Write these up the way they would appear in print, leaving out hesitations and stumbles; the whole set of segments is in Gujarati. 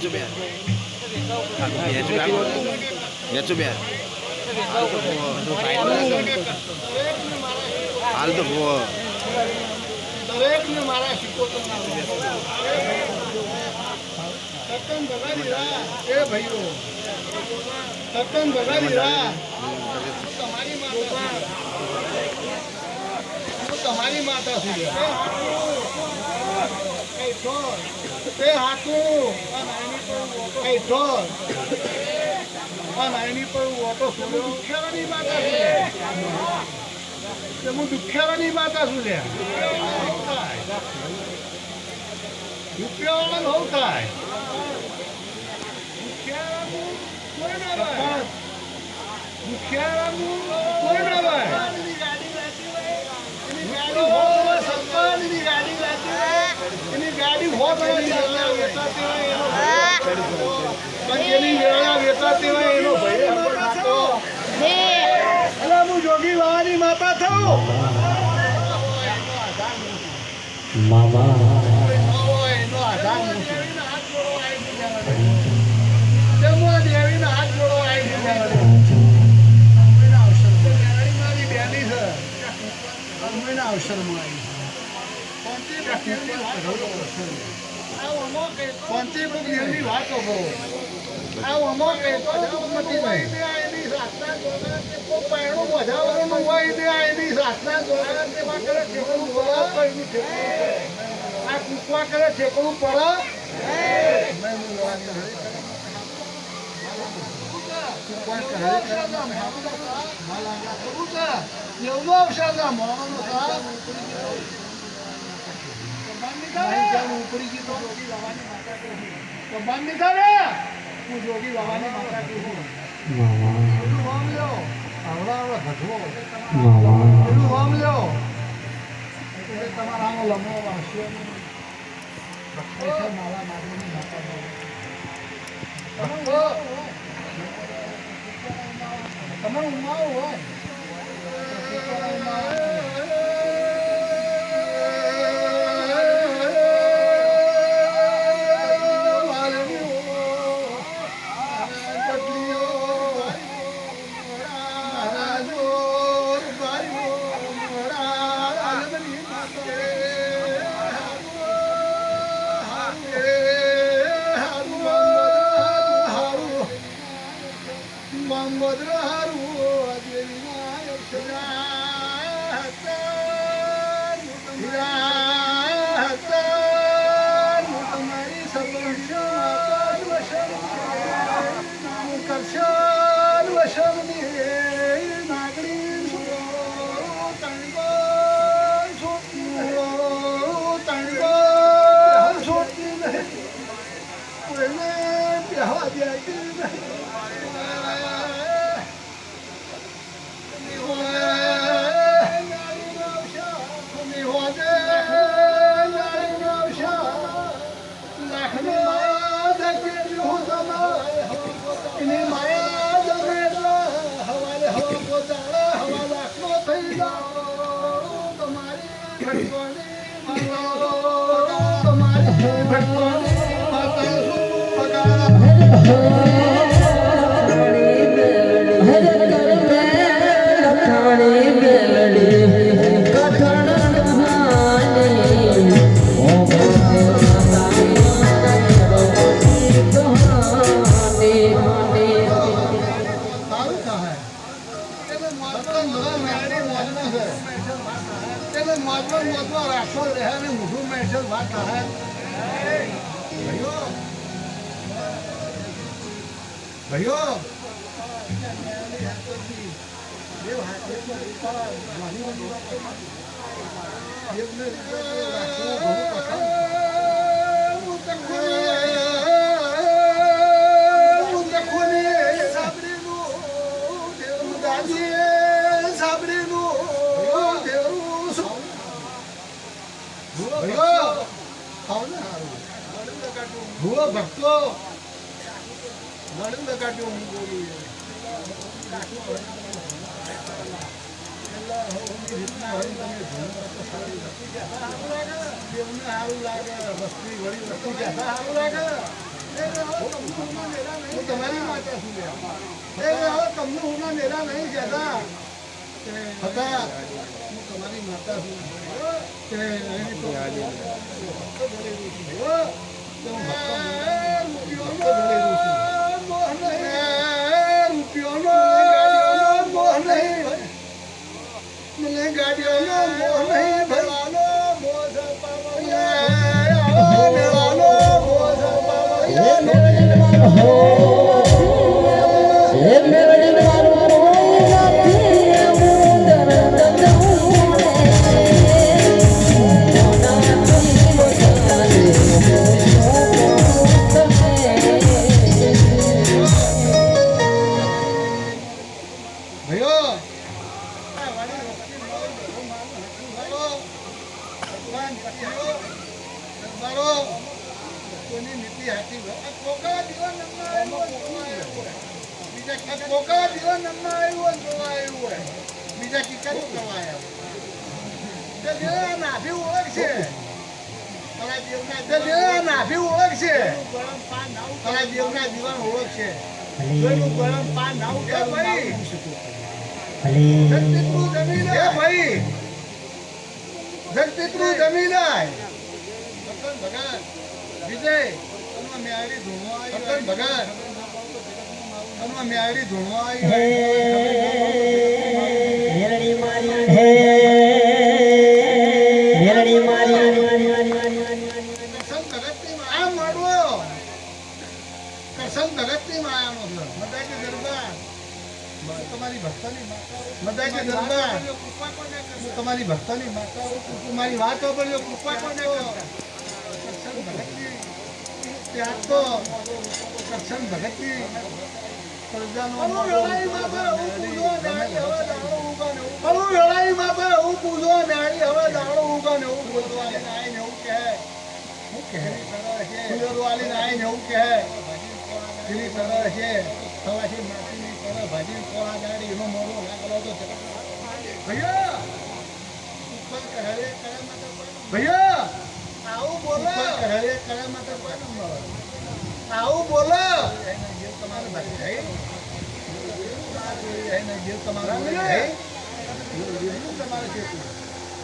બેન હાલ તો દરેક ને મારા શીખોતર સતન બગાડી રહ્યા એ ભાઈઓ સતન બગાડી રહ્યા તમારી માતા તમારી માતા છું તે હાથું કઈ ઠોર નાની પર ઓટો શું દુખ્યાવાની માતા છું હું દુખ્યાવાની માતા છું લે રૂપિયા વાળા બહુ થાય દુખ્યાવાનું કોઈ ના ભાઈ એની ગાડી હોત એની વેળા વેચાતી હોય એનો ભાઈ હું જોગી વાવાની માતા થયું મામા એનો આધાર દેવીના હાથ જોડો આવી મારી બેની છે અમૃના અવસરમાં આવી વાત કરો આવો કહેતો મતી આ કૂકવા કરે ઠેકડું પડે એવડો અવસર ના મોનો ઉપરી ગઈ તો જોગી લાવવાની માતા તો બંધ નીકળે હું જોગી લાવવાની માતા કહું પેલું હોમ લ્યો આવડા ઘટવો પેલું હોમ લ્યો એટલે તમારા આનો લમો વાંચો માલા માધવની માતા તમારું ઉમાવું હોય ભક્તો નડું લગાડ્યું હું બોલું સારું લાગે વસ્તી વળી વસ્તી સારું લાગે હું તમારી માતા છું એ હવે તમને હું નેરા નહીં કહેતા હતા હું તમારી માતા છું મને ગાડીઓનો મોહ નહીં ભરવાનો બીજા ટીકા કરવાયા નાભી ઓળખ છે નાભી ઓળખ છે તારા દેવના દીવાન ઓળખ છે ગરમ પાન નાવ ભાઈ જગપિતૃ જમી લાય ભગત વિજય મેળી ધૂણવા ભગત મેળી ધૂણવા ભગતની માયાનો મદાજી દરબાર તમારી ભક્તની માતા તમારી ભક્તની માતા તમારી વાત સાંભળજો કૃપા કોને ત્યાં તો કરશન ભગતની પ્રજાનો હું પૂજો નાળી હવે દાડો ઉગા ને એવું બોલવાને આવીને એવું કહે હું કહે વાલીને આવીને એવું કહે પેલી સરળ છે સવાશી માટીની સરળ ભાજી કોળા ગાડી એનો મોડો લાગેલો તો ભૈયા ભૈયા આવું બોલો હરે કળા માટે કોઈ નંબર આવું બોલો તમારે બાકી એને જે તમારે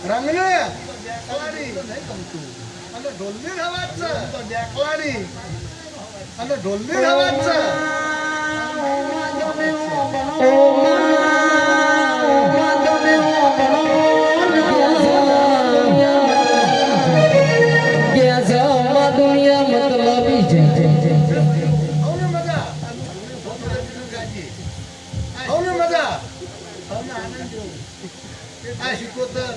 રંગને દેખલાડી નહીં ગમતું અને ઢોલની અવાજ છે તો દેખલાડી અને ઢોલની અવાજ છે દુનિયા મતલબી છે આ શીખોતર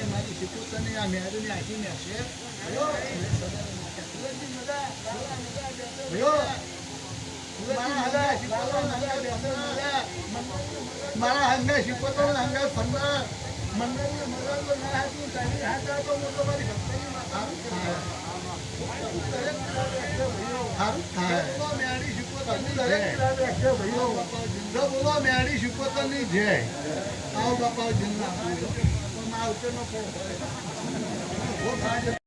મારી શીખોતરની આ મેળવીની આખી ને છે મારા હંગા શીખોતર હંગા ફરનાર મંડળ ના હતું તારી હાથ તો હું તમારી ભક્તની સારું થાય મેળી શીખોતરની જય આવો બાપા જન્મ